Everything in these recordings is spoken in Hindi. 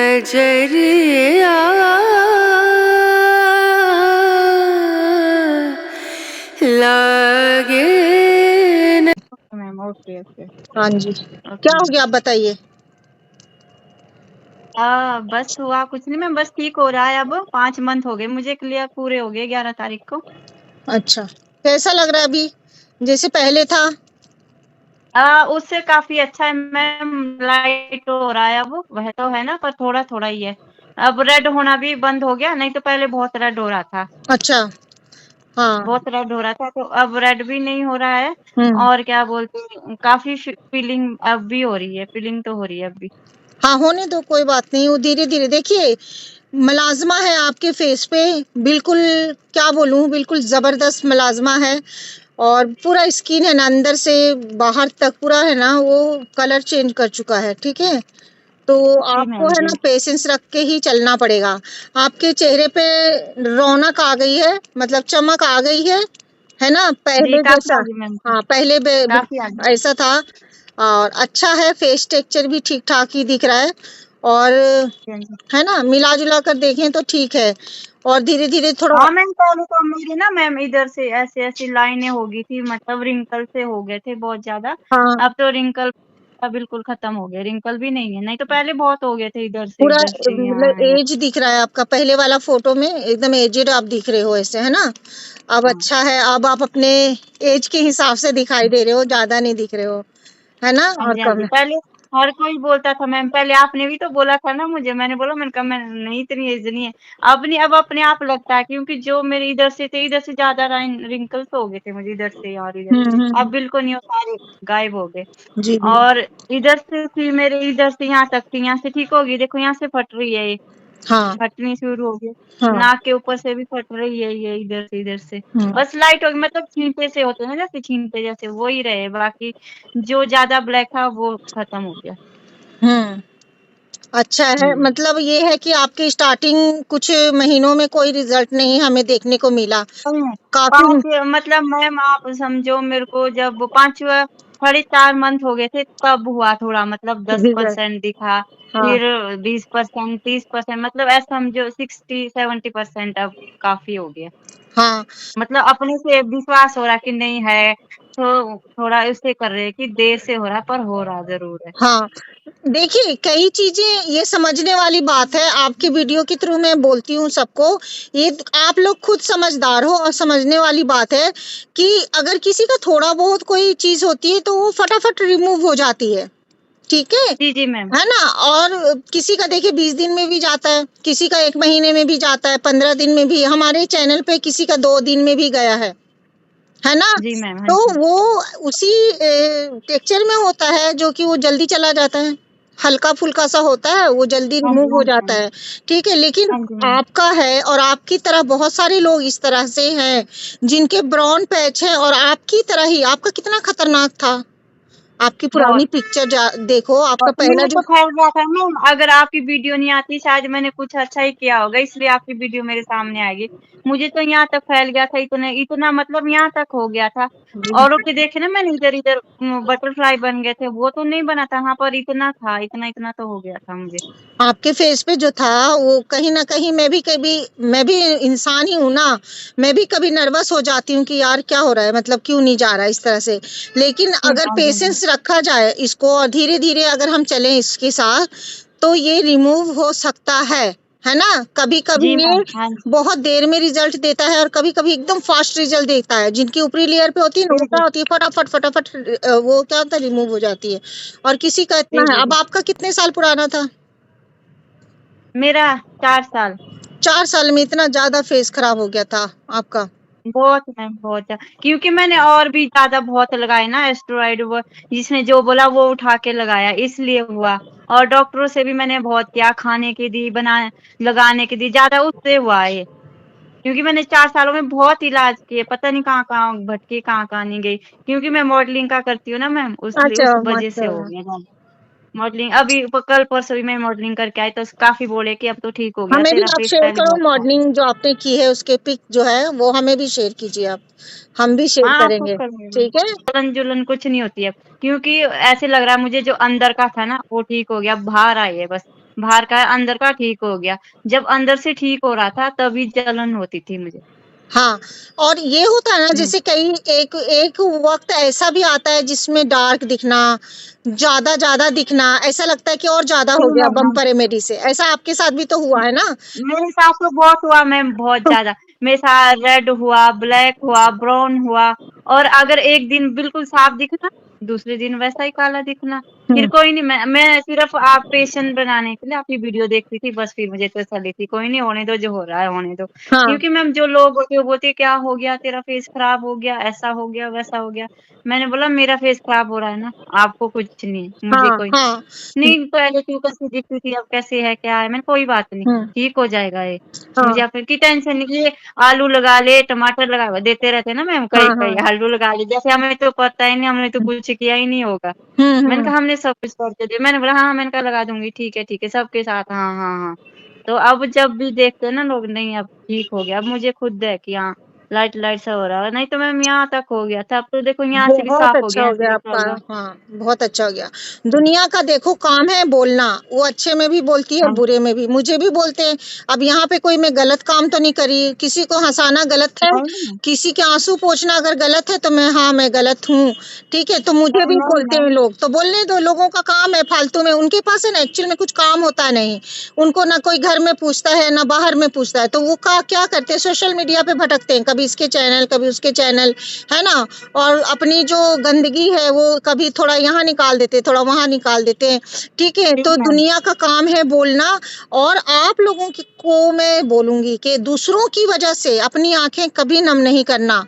नजरिया लागे न। मैम ओके ओके हाँ जी, ओके क्या हो मैम। गया आप बताइए। बस हुआ कुछ नहीं मैम, बस ठीक हो रहा है। अब 5 मंथ हो गए मुझे, क्लियर पूरे हो गए 11 तारीख को। अच्छा, कैसा लग रहा है अभी जैसे पहले था? उससे काफी अच्छा है मैम, लाइट हो रहा है अब। वह तो है ना, पर थोड़ा थोड़ा ही है। अब रेड होना भी बंद हो गया, नहीं तो पहले बहुत रेड हो रहा था। अच्छा, हाँ। बहुत रेड हो रहा था, तो अब रेड भी नहीं हो रहा है। हम्म। और क्या बोलते हैं, काफी फीलिंग अब भी हो रही है, फीलिंग तो हो रही है अब भी। हाँ, होने दो, कोई बात नहीं, वो धीरे धीरे। देखिए, मलाजमा है आपके फेस पे, बिल्कुल, क्या बोलूं, बिल्कुल जबरदस्त मलाजमा है। और पूरा स्किन है ना, अंदर से बाहर तक पूरा है ना, वो कलर चेंज कर चुका है। ठीक है, तो जी आपको मैम है जी। ना पेशेंस रख के ही चलना पड़ेगा। आपके चेहरे पे रौनक आ गई है, मतलब चमक आ गई है ना, जी पहले काफी जैसा। आ गई मैम। हाँ, पहले काफी आ गई। ऐसा था। और अच्छा है, फेस टेक्सचर भी ठीक ठाक ही दिख रहा है। और हाँ जी। है ना, मिला जुला कर देखें तो ठीक है। और धीरे धीरे थोड़ा। हाँ मैम, पहले तो मेरी ना मैम इधर से ऐसे ऐसी लाइनें हो गई थी, मतलब रिंकल से हो गए थे बहुत ज्यादा। हाँ, अब तो रिंकल बिल्कुल खत्म हो गए, रिंकल भी नहीं है, नहीं तो पहले बहुत हो गए थे पूरा इधर से मतलब यहाँ। एज दिख रहा है आपका, पहले वाला फोटो में एकदम एजेड आप दिख रहे हो ऐसे, है ना। अब हाँ अच्छा है, अब आप अपने एज के हिसाब से दिखाई दे रहे हो, ज्यादा नहीं दिख रहे हो, है ना। हाँ और जी हाँ जी। कम। पहले हर कोई बोलता था मैम, पहले आपने भी तो बोला था ना मुझे, मैंने बोला, मैंने कहा मैं नहीं, इतनी एज नहीं है। अब नहीं, अब अपने आप लगता है, क्योंकि जो मेरे इधर से थे, इधर से ज्यादा रिंकल्स हो गए थे मुझे इधर से और इधर। अब बिल्कुल नहीं, वो सारे गायब हो गए। जी जी। और इधर से थी मेरे, इधर से यहाँ तक थी, यहाँ से ठीक होगी, देखो यहाँ से फट रही है ये, हाँ फटनी शुरू हो गई। हाँ। नाक के ऊपर से भी फट रही है ये, इधर से। हम्म बस लाइट होगी, मतलब छींटे से होते हैं ना, जैसे छींटे जैसे, वो ही रहे, बाकी जो ज्यादा ब्लैक था वो खत्म हो गया। हम्म। अच्छा है, हम्म। मतलब ये है कि आपकी स्टार्टिंग कुछ महीनों में कोई रिजल्ट नहीं हमें देखने को मिला। नहीं, काफी। 5 मतलब मैम आप समझो, मेरे को जब 5 साढ़े 4 मंथ हो गए थे, तब हुआ थोड़ा, मतलब दस रिजल्ट। परसेंट दिखा। हाँ फिर 20%, 30%, मतलब ऐसा समझो 60-70% अब काफी हो गया। हाँ। मतलब अपने से विश्वास हो रहा कि नहीं है, तो थोड़ा उससे कर रहे हैं कि देर से हो रहा है, पर हो रहा जरूर है। हाँ, देखिए, कई चीजें ये समझने वाली बात है, आपके वीडियो के थ्रू मैं बोलती हूँ सबको। ये आप लोग खुद समझदार हो, और समझने वाली बात है कि अगर किसी का थोड़ा बहुत कोई चीज होती है तो वो फटाफट रिमूव हो जाती है। ठीक जी जी मैम। है ना। और किसी का देखिए 20 दिन में भी जाता है, किसी का 1 महीने में भी जाता है, 15 दिन में भी, हमारे चैनल पे किसी का 2 दिन में भी गया है ना। जी मैम। हाँ तो जी। वो उसी टेक्सचर में होता है, जो कि वो जल्दी चला जाता है, हल्का फुल्का सा होता है, वो जल्दी हाँ जी रिमूव हाँ हो जी हाँ जाता जी। है। ठीक है, लेकिन हाँ जी मैम। आपका है, और आपकी तरह बहुत सारे लोग इस तरह से हैं जिनके ब्राउन पैच है, और आपकी तरह ही आपका कितना खतरनाक था। आपकी पुरानी बहुत। पिक्चर देखो, आपका और पहला मैं तो जो। फैल गया था मैम, अगर आपकी वीडियो नहीं आती, शायद मैंने कुछ अच्छा ही किया होगा, इसलिए आपकी वीडियो मेरे सामने आएगी। मुझे तो यहाँ तक फैल गया था, इतना इतना, मतलब यहाँ तक हो गया था। औरों के देखे ना मैंने, इधर इधर बटरफ्लाई बन गए थे, वो तो नहीं बना था, हाँ, पर इतना था, इतना इतना तो हो गया था मुझे। आपके फेस पे जो था वो कहीं ना कहीं, मैं भी इंसान ही हूं ना। मैं भी कभी नर्वस हो जाती हूँ कि यार क्या हो रहा है, मतलब क्यों नहीं जा रहा है इस तरह से। लेकिन जी अगर हाँ जी हाँ जी। पेशेंस रखा जाए इसको, और धीरे धीरे अगर हम चलें इसके साथ, तो ये रिमूव हो सकता है ना। कभी कभी जी ये मैम। हाँ जी। बहुत देर में रिजल्ट देता है, और कभी कभी एकदम फास्ट रिजल्ट देता है। जिनकी ऊपरी लेयर पे होती है ना, जी वो जी। क्या होती है, फटाफट फटाफट वो क्या होता है, रिमूव हो जाती है। और किसी का जी इतना है। जी अब जी। आपका कितने साल पुराना था? मेरा 4 साल। 4 साल में इतना ज्यादा फेस खराब हो गया था आपका? बहुत मैम, बहुत क्योंकि मैंने और भी ज्यादा बहुत लगाए ना एस्टेरॉइड, वो जिसने जो बोला वो उठा के लगाया, इसलिए हुआ। और डॉक्टरों से भी मैंने बहुत किया, खाने की दी, बना लगाने की दी, ज्यादा उससे हुआ है। क्योंकि मैंने 4 सालों में बहुत इलाज किए, पता नहीं कहाँ कहाँ भटकी, कहाँ कहाँ नहीं गई, क्योंकि मैं मॉडलिंग का करती हूँ ना मैम, अच्छा, उस वजह से हो माशाल्लाह। गया ज्यादा। मॉडलिंग अभी कल परसों भी मैं मॉडलिंग करके आई, तो काफी बोले कि अब तो ठीक हो गया, हमें भी तेरा आप फेस शेयर पहले करो, बहुत खराब। मॉर्निंग जो आपने की है उसके पिक जो है वो हमें भी शेयर कीजिए आप, हम भी शेयर हाँ, सब करेंगे। करेंगे। ठीक है। जलन जुलन कुछ नहीं होती है, क्योंकि ऐसे लग रहा है मुझे, जो अंदर का था ना वो ठीक हो गया, अब बाहर आई है बस। बाहर का अंदर का ठीक हो गया। जब अंदर से ठीक हो रहा था तभी जलन होती थी मुझे। हाँ, और ये होता है ना, हुँ। जैसे कई एक एक वक़्त ऐसा भी आता है जिसमें डार्क दिखना, ज़्यादा दिखना, ऐसा लगता है कि और ज़्यादा जी हो गया मैम, बम्पर रेमेडी से, ऐसा आपके साथ भी तो हुआ है ना? मेरे साथ तो बहुत हुआ मैम, बहुत ज़्यादा। मेरे साथ रेड हुआ, ब्लैक हुआ, ब्राउन हुआ और अगर एक दिन बिल्कुल साफ दिखना, दूसरे दिन वैसा ही काला दिखना। फिर हुँ, कोई नहीं, मैं सिर्फ़ आप पेशेंट बनाने के लिए आपकी वीडियो देखती थी, बस फिर मुझे तसल्ली थी, कोई नहीं होने दो, जो हो रहा है होने दो। हाँ, क्योंकि मैम जो लोग होते हैं वो बोलते हैं, "क्या हो गया? तेरा फेस खराब हो गया, ऐसा हो गया, वैसा हो गया।" मैंने बोला, "मेरा फेस खराब हो रहा है ना, आपको कुछ नहीं है, मुझे हाँ, कोई हाँ, नहीं, पहले तू कैसी दिखती थी, अब कैसी है, क्या है?" मैंने कोई बात नहीं, हुँ, ठीक हो जाएगा ये। मुझे हाँ, आप की टेंशन नहीं, ये आलू लगा ले, टमाटर लगा देते रहते हैं ना मैम हाँ, कई-कई, हाँ, आलू लगा ले, जैसे हमें तो पता ही नहीं, हमने तो हुँ, कुछ किया ही नहीं होगा। मैंने हुँ, कहा हमने सब कुछ करके दिया, मैंने बोला हाँ, मैंने कहा लगा दूँगी, ठीक है, सबके साथ हाँ, हाँ, हाँ। तो अब जब भी देखते हैं ना लोग, नहीं अब ठीक हो गया, अब मुझे खुद है कि हाँ, लाइट-लाइट सा हो रहा है, नहीं तो मैम यहाँ तक हो गया था, अब तो देखो यहाँ से भी बहुत साफ हो अच्छा गया, हो ऐसे गया भी आपका, चल रहा है। हाँ, बहुत अच्छा हो गया। दुनिया का देखो काम है बोलना, वो अच्छे में भी बोलती है और हाँ, बुरे में भी, मुझे भी बोलते हैं। अब यहाँ पे कोई मैं गलत काम तो नहीं करी, किसी को हँसाना गलत है, नहीं, नहीं, किसी के आँसू पोंछना अगर गलत है तो मैं गलत हूँ, ठीक है? तो मुझे भी नहीं बोलते हैं मैम, लोग, तो बोलने दो, लोगों का काम है फालतू में, उनके पास है ना एक्चुअल में कुछ काम होता नहीं। उनको ना कोई घर में पूछता है, ना बाहर में पूछता है, तो वो का क्या करते हैं, सोशल मीडिया पे भटकते हैं, कभी इसके चैनल, कभी उसके चैनल, है ना? और अपनी जो गंदगी है वो कभी थोड़ा यहाँ निकाल देते, थोड़ा वहाँ निकाल देते हैं, ठीक है? जी तो मैम, दुनिया का काम है बोलना। और आप लोगों को मैं बोलूँगी कि दूसरों की वजह से अपनी आँखें कभी नम नहीं करना।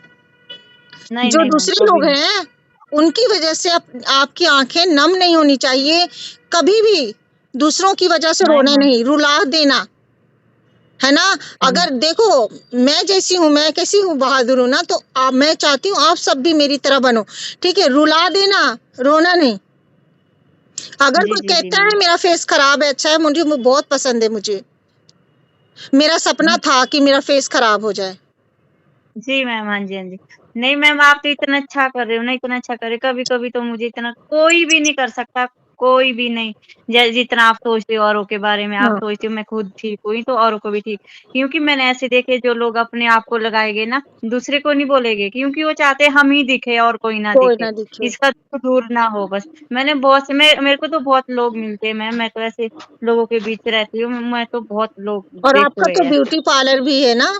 नहीं, जो नहीं मैम, दूसरे कभी लोग नहीं। हैं, उनकी वजह से आपकी आँखें नम नहीं होनी चाहिए, कभी भी। दूसरों की वजह से नहीं रोना मैम, नहीं, रुला देना। है ना? हुँ, अगर देखो, मैं जैसी हूँ, मैं कैसी हूँ, बहादुर हूँ ना, तो मैं चाहती हूँ आप सब भी मेरी तरह बनो, ठीक है? रुला देना, रोना नहीं। अगर जी, कोई जी, जी कहता मैम। है मेरा फेस खराब है, अच्छा है, मुझे वो बहुत पसंद है मुझे। मेरा सपना था कि मेरा फेस खराब हो जाए। जी मैम, हाँ जी, हाँ जी। नहीं मैम, आप तो इतना अच्छा कर रहे हो ना, इतना अच्छा कर रहे हो, कभी-कभी तो मुझे इतना कोई भी नहीं कर सकता, कोई भी नहीं। जितना आप सोचते हो औरों के बारे में, आप हाँ, सोचते हो मैं खुद ठीक हुई तो औरों को भी ठीक, क्योंकि मैंने ऐसे देखे जो लोग अपने आप को लगाएँगे ना, दूसरे को नहीं बोलेंगे क्योंकि वो चाहते हैं हम ही दिखें और कोई ना कोई दिखे, ना दिखे। इसका दुःख दूर ना हो बस। मैंने बहुत से मेरे को तो बहुत लोग मिलते हैं मैम, मैं तो ऐसे लोगों के बीच रहती हूँ, मैं तो बहुत लोग और देखे आपका हुए तो हैं ऐसे। ब्यूटी पार्लर भी है ना?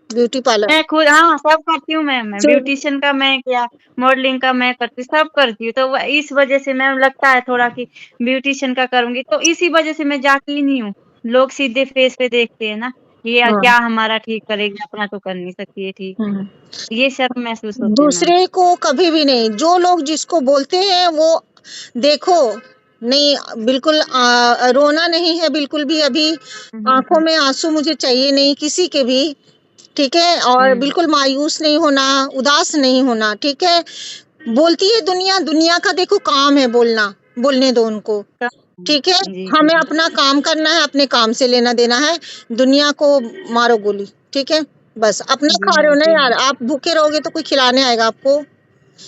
Beauty parlour. मैं खुद हाँ, सब करती हूँ मैं जो ब्यूटीशियन का मैं क्या, मॉडलिंग का मैं करती सब करती हूँ। तो व इस वज़ह से मैम लगता है थोड़ा कि ब्यूटीशियन का करूँगी, तो इसी वज़ह से मैं जाती ही नहीं हूँ। लोग सीधे फेस पे देखते हैं ना, ये हाँ, क्या हमारा ठीक करेगी, अपना तो कर नहीं सकती है ठीक। हुँ। ये शर्म महसूस होती है मैम। दूसरे को कभी भी नहीं, जो लोग जिसको बोलते हैं वो देखो, नहीं बिल्कुल रोना नहीं है बिल्कुल भी अभी, हुँ, हुँ, आँखों हुँ। में आँसू मुझे चाहिए नहीं किसी के भी, ठीक है? और हुँ, बिल्कुल मायूस नहीं होना, उदास नहीं होना, ठीक है? बोलती है दुनिया, दुनिया का देखो काम है बोलना, बोलने दो उनको, क ठीक है? जी, जी, हमें जी। अपना काम करना है, अपने काम से लेना-देना है, दुनिया को मारो गोली, ठीक है? बस अपना जी खा रहे मैम, हो ना जी यार, मैम। आप भूखे रहोगे तो कोई खिलाने आएगा आपको?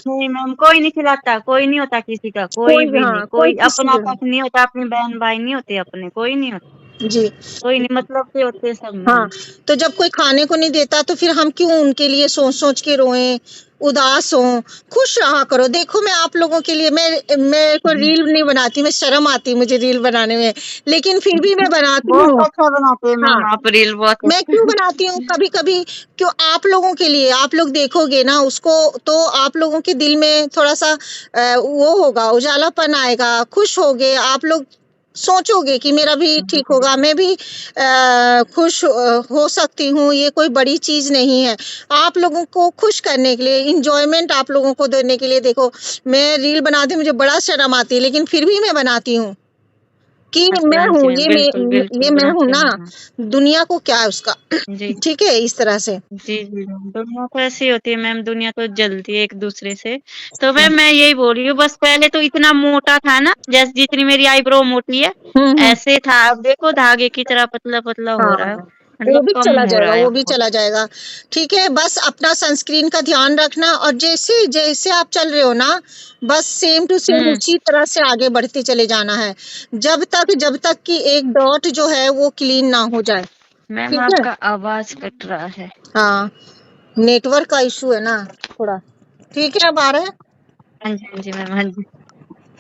नहीं मैम, कोई नहीं खिलाता, कोई नहीं होता किसी का, कोई कोई भी नहीं, हाँ, कोई कोई किसी अपना भी हाँ, तक नहीं होता, अपनी बहन-भाई नहीं होते अपने, कोई नहीं होता। जी। कोई नहीं मतलब के होते हैं सब हाँ, मैम। तो जब कोई खाने को नहीं देता तो फिर हम क्यों उनके लिए सोच-सोच के रोएँ, उदास हों, खुश रहा करो। देखो मैं आप लोगों के लिए मैं कोई जी। रील नहीं बनाती, मैं शर्म आती है मुझे रील बनाने में, लेकिन फिर भी मैं बनाती बहुत हूँ। अच्छा बनाते हैं हाँ, मैम आप रील बहुत मैं क्यों अच्छा। बनाती हूँ कभी-कभी, क्यों आप लोगों के लिए, आप लोग देखोगे ना उसको तो आप लोगों के दिल में थोड़ा-सा वो होगा, उजालापन आएगा, खुश होगे, आप लोग सोचोगे कि मेरा भी जी, ठीक जी। होगा, मैं भी खुश हो सकती हूँ, ये कोई बड़ी चीज़ नहीं है। आप लोगों को खुश करने के लिए, एन्जॉयमेंट आप लोगों को देने के लिए देखो, मैं रील बनाती हूँ, मुझे बड़ा शर्म आती है, लेकिन फिर भी मैं बनाती हूँ। कि हाँ जी, मैं हाँ जी हूँ, मैम। बिल्कुल, ये बिल्कुल मैं हूँ बनाते हैं ना, मैम। दुनिया को क्या है उसका जी। ठीक है? इस तरह से। जी, जी मैम। दुनिया तो ऐसी होती है मैम, दुनिया तो जलती है एक-दूसरे से। तो मैम मैं यही बोल रही हूँ बस पहले तो इतना मोटा था ना, जैसे जितनी मेरी आईब्रो मोटी है, हुँ, हुँ। ऐसे था। अब देखो धागे की तरह पतला-पतला हो रहा है। हाँ, वो मतलब भी कम चला हो जाएगा, रहा है वो भी आपको? चला जाएगा। ठीक है, बस अपना सनस्क्रीन का ध्यान रखना, और जैसे जैसे आप चल रहे हो ना, बस सेम टू सेम हुँ। उसी तरह से आगे बढ़ते चले जाना है, जब तक कि एक डॉट जो है वो क्लीन ना हो जाए। मैम ठीक है। आपका आवाज़ कट रहा है। हाँ, नेटवर्क का इशू है ना थोड़ा। ठीक है, अब आ रहा है? हाँ जी मैम, हाँ जी।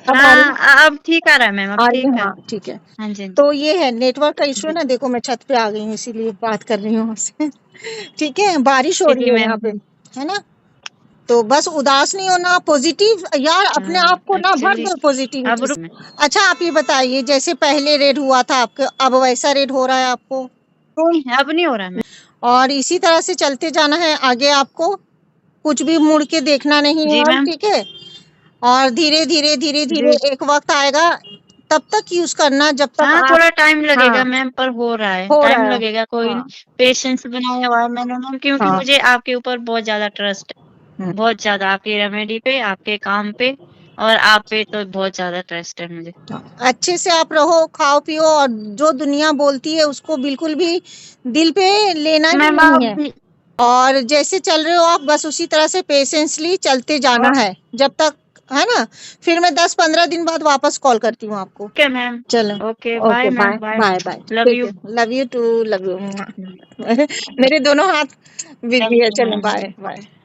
अब आ रही हाँ, अब ठीक आ रहा है मैम, अब आ रही ठीक है? है। हाँ, ठीक है। हाँ जी, हाँ जी। तो ये है नेटवर्क का इशू है जी, ना, देखो मैं छत पे आ गई हूँ इसीलिए बात कर रही हूँ आपसे। ठीक है, बारिश हो जी, रही जी है मैम। यहाँ पे, है ना? तो बस उदास नहीं होना, पॉजिटिव यार, अपने आप को ना भर एक्चुअली दो अब पॉजिटिविटी रुक से। अच्छा, आप ये बताइए, जैसे पहले रेड हुआ था आपके, अब वैसा रेड हो रहा है आपको? अब नहीं हो रहा मैम। और इसी तरह से चलते जाना है आगे आपको, कुछ भी मुड़ के देखना नहीं है जी अब, मैम। ठीक है? और धीरे धीरे धीरे धीरे जी। एक वक्त आएगा, तब तक यूज करना जब तक हाँ, आप। थोड़ा टाइम लगेगा हाँ, मैम, पर हो रहा है, हो टाइम रहा है। लगेगा, कोई हाँ, नहीं। पेशेंस बनाया हुआ है मैंने मैम, क्योंकि हाँ। मुझे आपके ऊपर बहुत ज़्यादा ट्रस्ट है, हम्म। बहुत ज़्यादा आपकी रेमेडी पे, आपके काम पे और आप पे तो बहुत ज़्यादा ट्रस्ट है मुझे। अच्छे से आप रहो, खाओ पियो, और जो दुनिया बोलती है उसको बिल्कुल भी दिल पे लेना ही मैम आप नहीं है। भी और जैसे चल रहे हो आप, बस उसी तरह से पेशेंसली चलते जाना और है जब तक, है ना? फिर मैं 10-15 दिन बाद वापस कॉल करती हूँ आपको। Okay ma'am. चलो, okay, okay, bye bye ma'am, bye. Bye bye. Love ठीक यू। है, love you too, love you. हुँ, मेरे दोनों हाथ थैंक बिजी है, यू चलो मैम। Bye bye.